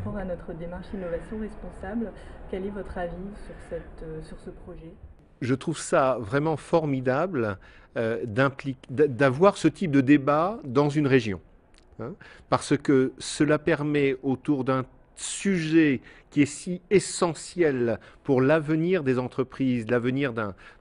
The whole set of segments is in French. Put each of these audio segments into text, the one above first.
rapport à notre démarche innovation responsable. Quel est votre avis sur ce projet? Je trouve ça vraiment formidable d'avoir ce type de débat dans une région, hein, parce que cela permet, autour d'un sujet qui est si essentiel pour l'avenir des entreprises, l'avenir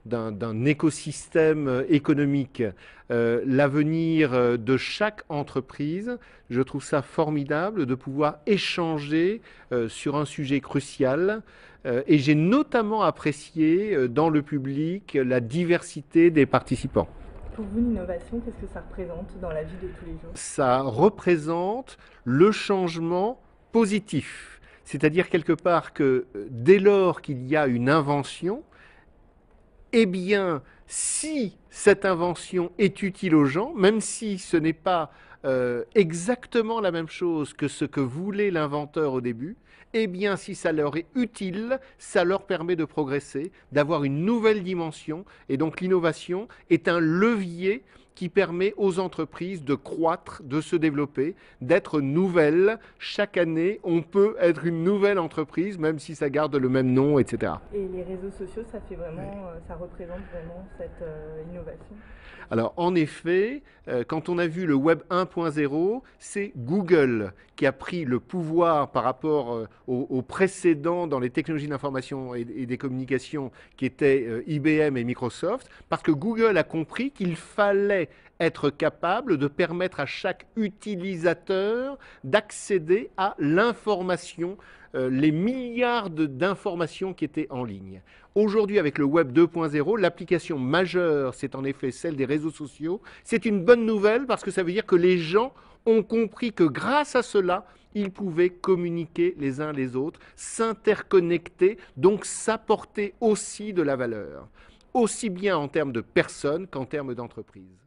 d'un écosystème économique, l'avenir de chaque entreprise, je trouve ça formidable de pouvoir échanger sur un sujet crucial. Et j'ai notamment apprécié dans le public la diversité des participants. Pour vous, l'innovation, qu'est-ce que ça représente dans la vie de tous les jours? Ça représente le changement positif. C'est-à-dire quelque part que dès lors qu'il y a une invention, eh bien, si cette invention est utile aux gens, même si ce n'est pas exactement la même chose que ce que voulait l'inventeur au début, eh bien, si ça leur est utile, ça leur permet de progresser, d'avoir une nouvelle dimension. Et donc, l'innovation est un levier qui permet aux entreprises de croître, de se développer, d'être nouvelles. Chaque année, on peut être une nouvelle entreprise, même si ça garde le même nom, etc. Et les réseaux sociaux, ça représente vraiment cette innovation? Alors, en effet, quand on a vu le Web 1.0, c'est Google qui a pris le pouvoir par rapport aux précédents dans les technologies d'information et des communications qui étaient IBM et Microsoft, parce que Google a compris qu'il fallait être capable de permettre à chaque utilisateur d'accéder à l'information, les milliards d'informations qui étaient en ligne. Aujourd'hui, avec le Web 2.0, l'application majeure, c'est en effet celle des réseaux sociaux. C'est une bonne nouvelle parce que ça veut dire que les gens ont compris que grâce à cela, ils pouvaient communiquer les uns les autres, s'interconnecter, donc s'apporter aussi de la valeur, aussi bien en termes de personnes qu'en termes d'entreprise.